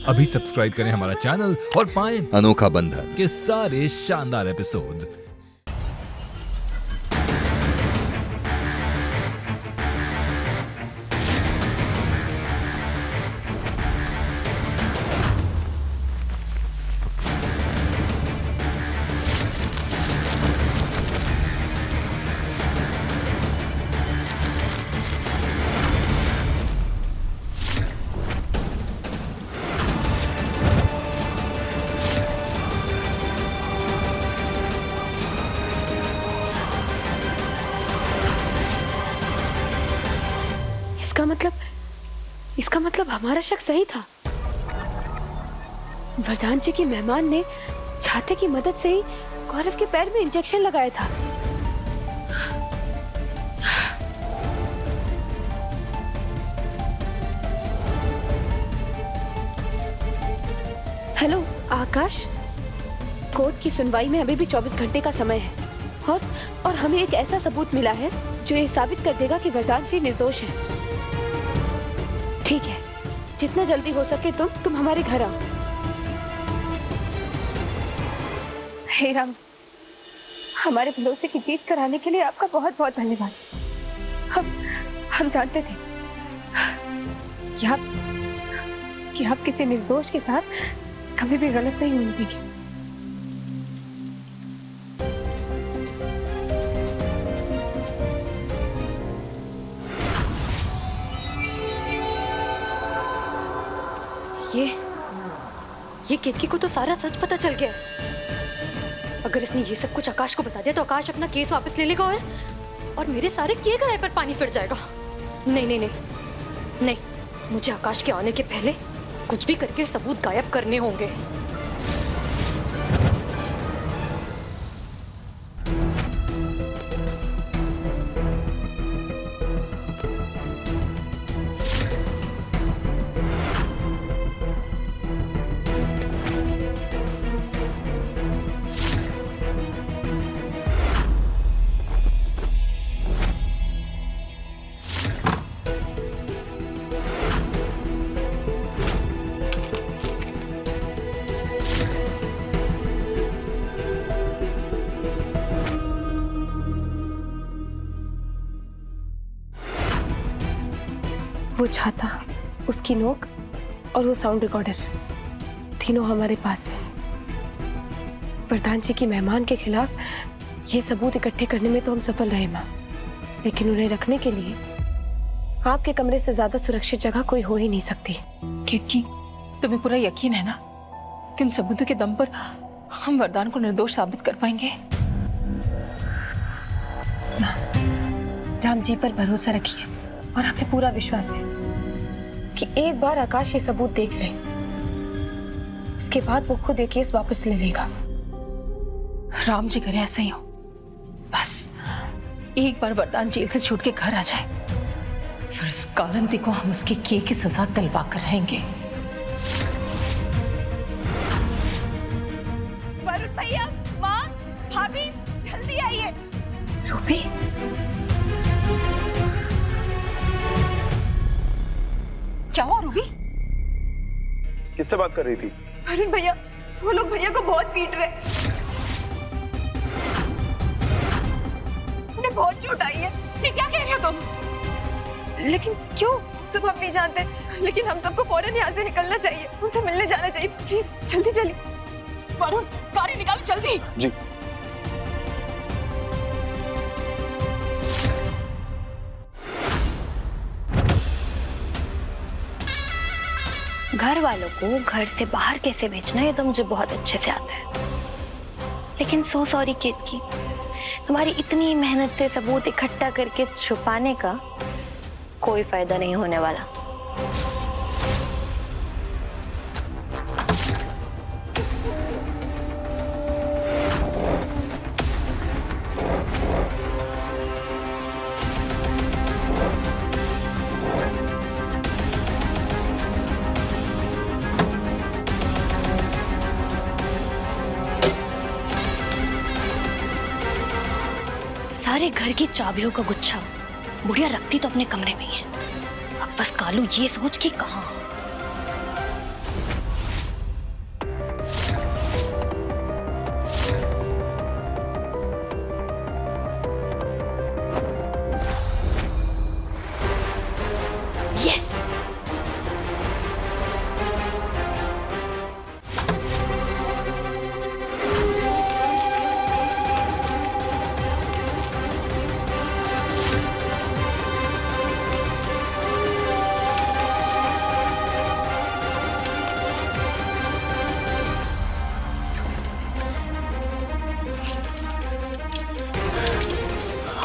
अभी सब्सक्राइब करें हमारा चैनल और पाएं अनोखा बंधन के सारे शानदार एपिसोड्स। इसका मतलब हमारा शक सही था। वरदान जी की मेहमान ने छाते की मदद से ही गौरव के पैर में इंजेक्शन लगाया था। हेलो आकाश, कोर्ट की सुनवाई में अभी भी 24 घंटे का समय है और हमें एक ऐसा सबूत मिला है जो ये साबित कर देगा कि वरदान जी निर्दोष हैं। ठीक है, जितना जल्दी हो सके तुम हमारे घर आओ। हे राम जी, हमारे भरोसे की जीत कराने के लिए आपका बहुत बहुत धन्यवाद। हम जानते थे कि आप किसी निर्दोष के साथ कभी भी गलत नहीं होने देंगे। ये केतकी को तो सारा सच पता चल गया। अगर इसने ये सब कुछ आकाश को बता दिया तो आकाश अपना केस वापस ले लेगा और मेरे सारे किए कराए पर पानी फिर जाएगा। नहीं नहीं नहीं नहीं, मुझे आकाश के आने के पहले कुछ भी करके सबूत गायब करने होंगे। वो छाता, उसकी नोक और वो साउंड रिकॉर्डर, तीनों हमारे पास है। वरदान जी की मेहमान के खिलाफ ये सबूत इकट्ठे करने में तो हम सफल रहे माँ, लेकिन उन्हें रखने के लिए आपके कमरे से ज्यादा सुरक्षित जगह कोई हो ही नहीं सकती। केतकी, तुम्हें पूरा यकीन है ना कि उन सबूतों के दम पर हम वरदान को निर्दोष साबित कर पाएंगे? राम जी पर भरोसा रखिए और हमें पूरा विश्वास है कि एक बार आकाश ये सबूत देख ले, उसके बाद वो खुद ये केस वापस ले लेगा। राम जी करे ऐसा ही हो। बस एक बार वरदान जेल से छूट के घर आ जाए, फिर इस कालंती को हम उसके किए की सजा दिलवा कर रहेंगे। वरुण भैया, माँ, भाभी, जल्दी आइए। रूबी, क्या हुआ रूबी? किससे बात कर रही थी? वरुण भैया, वो लोग भैया को बहुत पीट रहे, उन्हें बहुत चोट आई है। ये क्या कह रही हो तुम? लेकिन क्यों? सब हम नहीं जानते, लेकिन हम सबको फौरन यहाँ से निकलना चाहिए, उनसे मिलने जाना चाहिए। प्लीज जल्दी चलिए। वरुण, गाड़ी निकालो जल्दी। जी। घर वालों को घर से बाहर कैसे भेजना है तो मुझे बहुत अच्छे से आता है। लेकिन सो सॉरी केतकी, तुम्हारी इतनी मेहनत से सबूत इकट्ठा करके छुपाने का कोई फायदा नहीं होने वाला। सारे घर की चाबियों का गुच्छा बुढ़िया रखती तो अपने कमरे में ही है। अब बस कालू ये सोच कि कहाँ।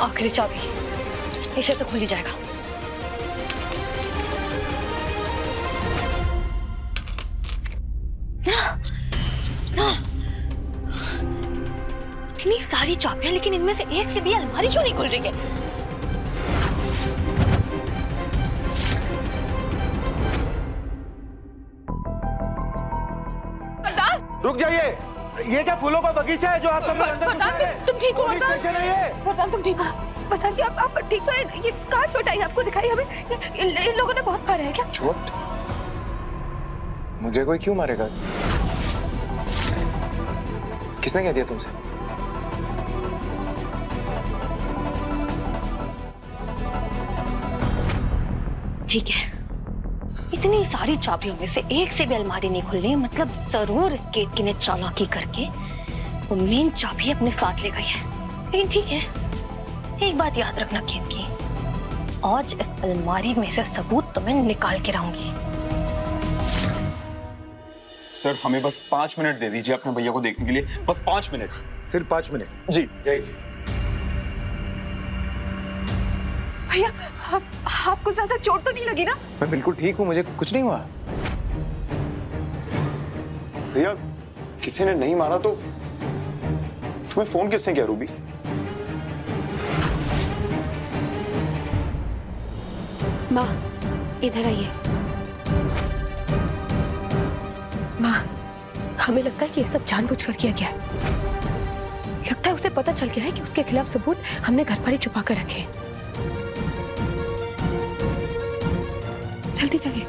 आखिरी चाबी, इसे तो खुल ही जाएगा। इतनी सारी चाबियां, लेकिन इनमें से एक से भी अलमारी क्यों नहीं खुल रही है? रुक जाइए, ये क्या फूलों का बगीचा है जो आप सब लोग अंदर घुस रहे हैं? तुम ठीक हो? पुलिस स्टेशन है ये। वरदान तुम ठीक हो? वरदान जी आप ठीक हो? ये कहाँ चोट आई आपको? दिखाई हमें। इन लोगों ने बहुत मारा है क्या? चोट? मुझे कोई क्यों मारेगा? किसने कह दिया तुमसे? ठीक है, इतनी सारी चाबियों में से एक से भी अलमारी नहीं खुल रही, मतलब जरूर इस केतकी ने चालाकी करके वो मेन चाबी अपने साथ ले गई है। लेकिन ठीक है, एक बात याद रखना केतकी, आज इस अलमारी में से सबूत तो मैं निकाल के रहूंगी। सर हमें बस 5 मिनट दे दीजिए अपने भैया को देखने के लिए, बस 5 मिनट। सिर्फ 5 मिनट? जी भैया आपको ज्यादा चोट तो नहीं लगी ना? मैं बिल्कुल ठीक हूँ, मुझे कुछ नहीं हुआ। भैया किसी ने नहीं मारा तो तुम्हें फोन किसने किया रूबी? माँ इधर आइए। माँ हमें लगता है कि ये सब जानबूझकर किया गया है। लगता है उसे पता चल गया है कि उसके खिलाफ सबूत हमने घर पर ही छुपा कर रखे हैं। जल्दी चलिए।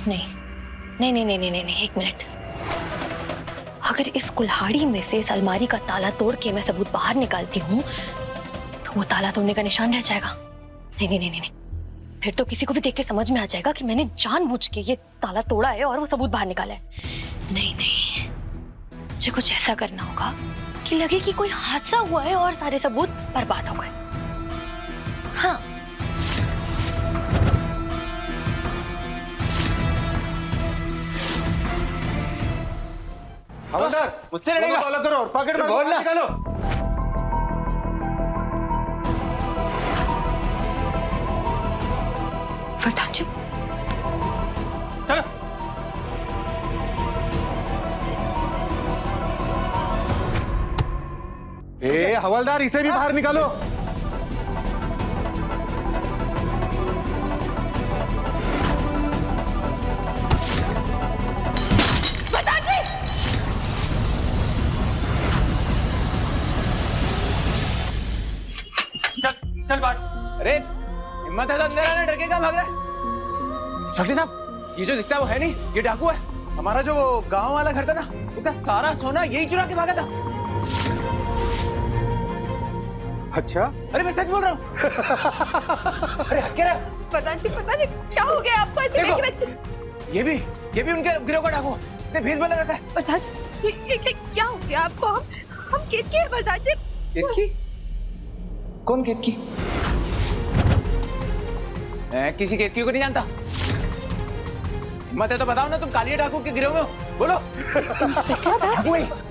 नहीं, एक मिनट। अगर इस कुल्हाड़ी में से इस अलमारी का ताला तोड़ के मैं सबूत बाहर निकालती हूँ तो वो ताला तोड़ने का निशान रह जाएगा। नहीं, फिर तो किसी को भी देख के समझ में आ जाएगा कि मैंने जानबूझ के ये ताला तोड़ा है और वो सबूत बाहर निकाला है। नहीं, मुझे कुछ ऐसा करना होगा कि लगे कि कोई हादसा हुआ है और सारे सबूत बर्बाद हो गए। हाँ, हवलदार मुझसे लड़ेगा? अलग करो और पकड़ बोलना। निकालो। वरदान जी चलो। हवलदार इसे भी बाहर निकालो। चल बात। अरे हिम्मत है तो अंदर आना, डर के कहाँ भाग रहा है? इंस्पेक्टर साहब ये जो दिखता है वो है नहीं, ये डाकू है। हमारा जो वो गांव वाला घर था ना, उसका सारा सोना यही चुरा के भागा था। अच्छा? अरे मैं सच बोल रहा हूँ। अरे हंस के रहा। वरदान जी क्या हो गया आपको? ऐसे ये भी उनके गिरोह का डाकू, इसने भेस बना रखा है। वरदान जी ये क्या हो गया आपको? हम केतकी है वरदान जी। केतकी? कौन केतकी? मैं किसी केतकी को नहीं जानता। हिम्मत है तो बताओ ना, तुम कालिया डाकू के गिरोह में हो? बोलो। इंस्पेक्टर साहब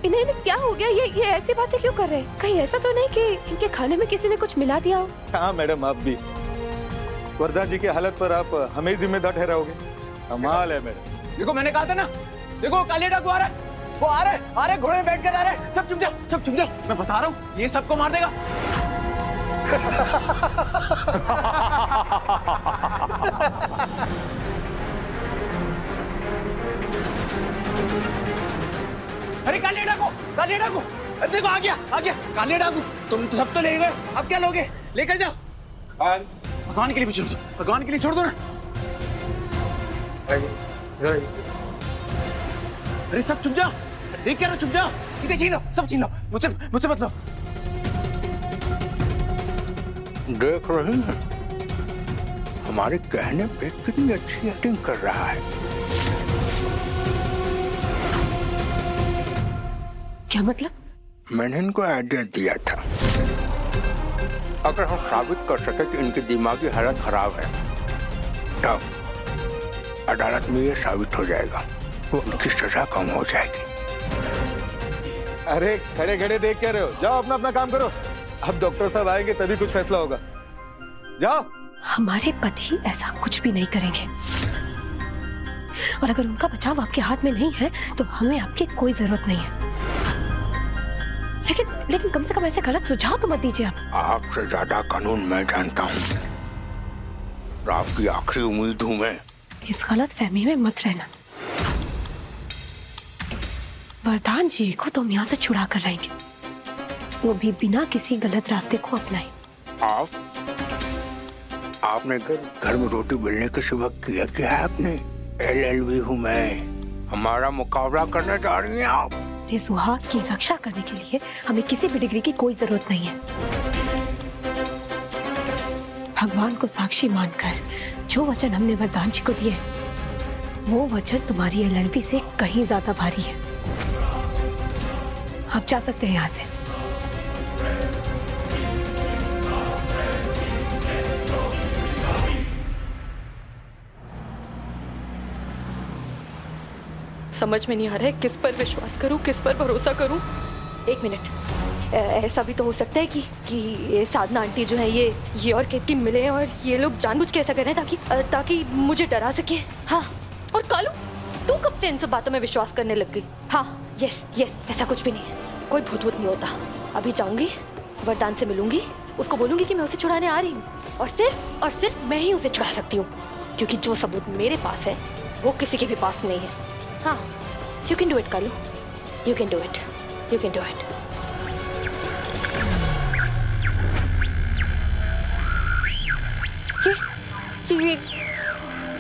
इन्हें क्या हो गया? ये ऐसी बातें क्यों कर रहे हैं? कहीं ऐसा तो नहीं कि इनके खाने में किसी ने कुछ मिला दिया हो? हाँ मैडम, आप भी वरदान जी की हालत पर आप हमें जिम्मेदार ठहराओगे? कमाल है मैडम। देखो मैंने कहा था ना, देखो कालिया डाकू आ रहा है, वो आ रहा है, घोड़े में बैठ कर आ रहा है। सब चुप जाओ, मैं बता रहा हूँ ये सबको मार देगा। अरे कालिया डाकू, देखो आ गया कालिया डाकू। तुम तो सब तो ले गए, अब क्या लोगे? लेकर जाओ। भगवान के लिए भी छोड़ दो, भगवान के लिए छोड़ दो ना। अरे सब चुप जाओ, देख क्या रहो, चुप जाओ। इसे छीन लो, सब छीन लो, मुझसे मत लो। देख रही हैं हमारे कहने पे कितनी अच्छी एक्टिंग कर रहा है। क्या मतलब? मैंने इनको आइडिया दिया था, अगर हम साबित कर सके कि इनकी दिमागी हालत खराब है तो अदालत में ये साबित हो जाएगा तो उनकी सजा कम हो जाएगी। अरे खड़े खड़े देख क्या रहे हो? जाओ अपना अपना काम करो। अब डॉक्टर साहब आएंगे तभी कुछ फैसला होगा। जाओ। हमारे पति ऐसा कुछ भी नहीं करेंगे, और अगर उनका बचाव आपके हाथ में नहीं है तो हमें आपकी कोई जरूरत नहीं है। लेकिन कम से कम ऐसे गलत सुझाव तो मत दीजिए आप। आपसे ज्यादा कानून मैं जानता हूँ, आपकी आखिरी उम्मीद हूँ मैं। इस गलत फहमी में मत रहना। वरदान जी को तो हम यहाँ से छुड़ा कर लाएंगे, वो भी बिना किसी गलत रास्ते को अपनाए। आपने घर में रोटी बेलने के सिवा किया क्या है? आपने LLB हूँ मैं, हमारा मुकाबला करने जा रही हैं आप। इस सुहाग की रक्षा करने के लिए हमें किसी भी डिग्री की कोई जरूरत नहीं है। भगवान को साक्षी मानकर जो वचन हमने वरदान जी को दिए, वो वचन तुम्हारी LLB से कहीं ज्यादा भारी है। आप जा सकते हैं यहाँ से। समझ में नहीं आ रहा है किस पर विश्वास करूं, किस पर भरोसा करूं। एक मिनट, ऐसा भी तो हो सकता है कि ये साधना आंटी जो है ये और केतकी मिले और ये लोग जानबूझ के ऐसा कर रहे हैं ताकि मुझे डरा सके। हाँ, और कालू तू कब से इन सब बातों में विश्वास करने लग गई? हाँ, यस, ऐसा कुछ भी नहीं है, कोई भूत नहीं होता। अभी जाऊंगी, वरदान से मिलूंगी, उसको बोलूंगी कि मैं उसे छुड़ाने आ रही हूँ, और सिर्फ मैं ही उसे छुड़ा सकती हूँ, क्योंकि जो सबूत मेरे पास है वो किसी के भी पास नहीं है। हाँ, you can do it, Kalu. You can do it. You can do it.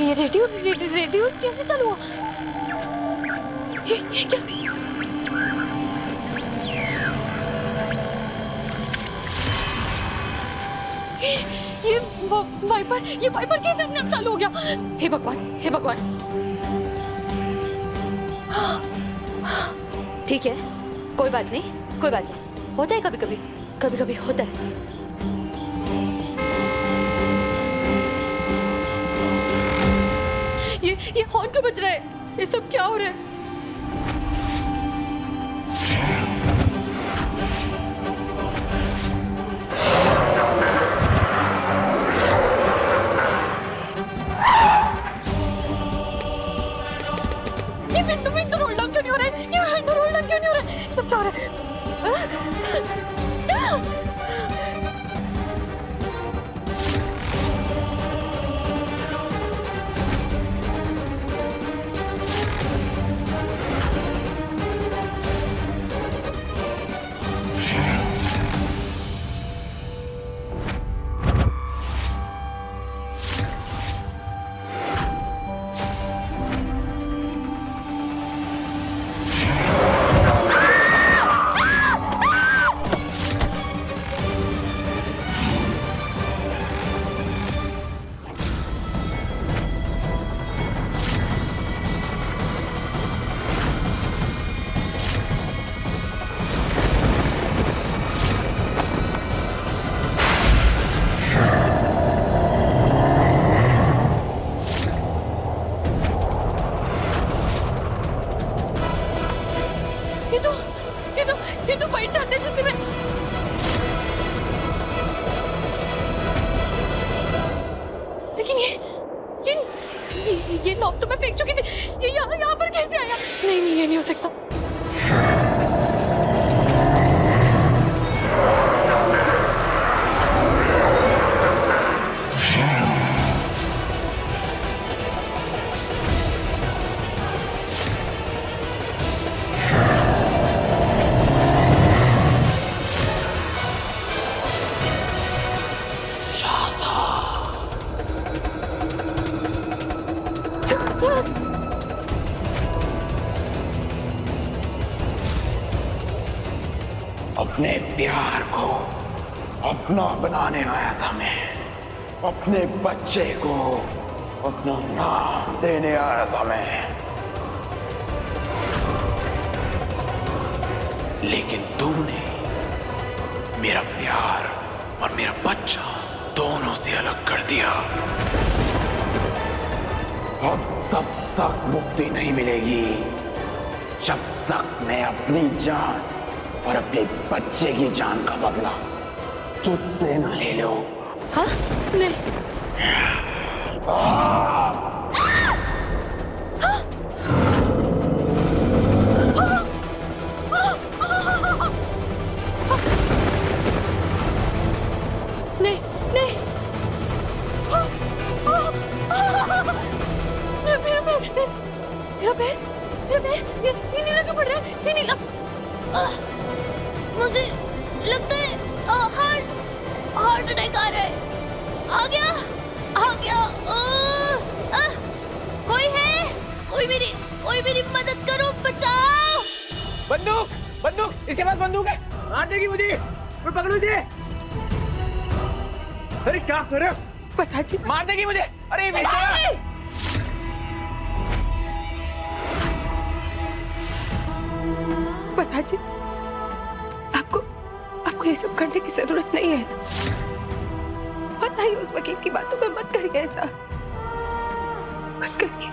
ये रेडियो कैसे चालू हुआ? ये क्या? ये वाइपर कैसे अपने आप चालू हो गया? हे भगवान। ठीक है, कोई बात नहीं, होता है कभी होता है। ये हॉर्न क्यों बज रहा है? ये सब क्या हो रहा है? विंडो रोल डाउन क्यों नहीं हो रहा है? ये विंडो रोल डाउन क्यों नहीं हो रहा है? सब क्या हो रहा है? ये तो बैठ जाते हैं जिससे मैं लेकिन ये नॉब तो मैं फेंक चुकी थी। ये यहाँ पर कैसे आया? नहीं, ये नहीं हो सकता। अपने प्यार को अपना बनाने आया था मैं, अपने बच्चे को अपना नाम देने आया था मैं, लेकिन तूने मेरा प्यार और मेरा बच्चा दोनों से अलग कर दिया। अब तब तक मुक्ति नहीं मिलेगी जब तक मैं अपनी जान और अपने बच्चे की जान का बदला तुझसे ना ले लो। हाँ नहीं, नहीं नहीं, ये नीला क्यों पड़ रहा है? ये नीला मुझे लगता है हार्ट अटैक आ रहा है। आ गया कोई है? कोई मेरी मदद करो, बचाओ। बंदूक, इसके पास बंदूक है, मार देगी मुझे। मैं पकड़ू इसे। अरे क्या कर रहे हो? प्रधान जी, मार देगी मुझे। अरे मिस्टर, प्रधान जी, आपको ये सब करने की जरूरत नहीं है। बताइए, उस वकील की बातों में मत करिए ऐसा, मत करिए।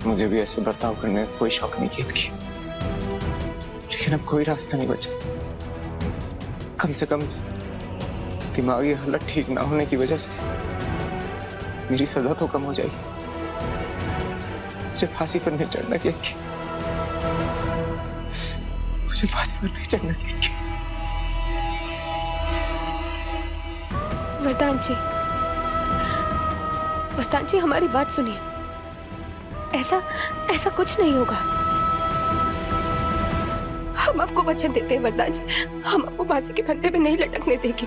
मुझे भी ऐसे बर्ताव करने का कोई शौक नहीं की, लेकिन अब कोई रास्ता नहीं बचा। कम से कम दिमागी हालत ठीक ना होने की वजह से मेरी सजा तो कम हो जाएगी। मुझे फांसी पर नहीं चढ़ना की, मुझे फांसी पर नहीं चढ़ना की। वरदान जी, हमारी बात सुनिए। ऐसा कुछ नहीं होगा। हम आपको वचन देते हैं वरदान जी, हम आपको फांसी के फंदे में नहीं लटकने देंगे।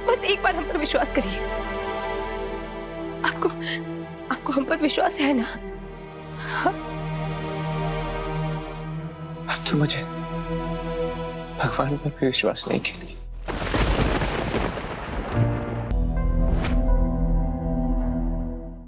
बस एक बार हम पर विश्वास करिए। आपको हम पर विश्वास है ना? हाँ? अब तो मुझे भगवान पर भी विश्वास नहीं किया।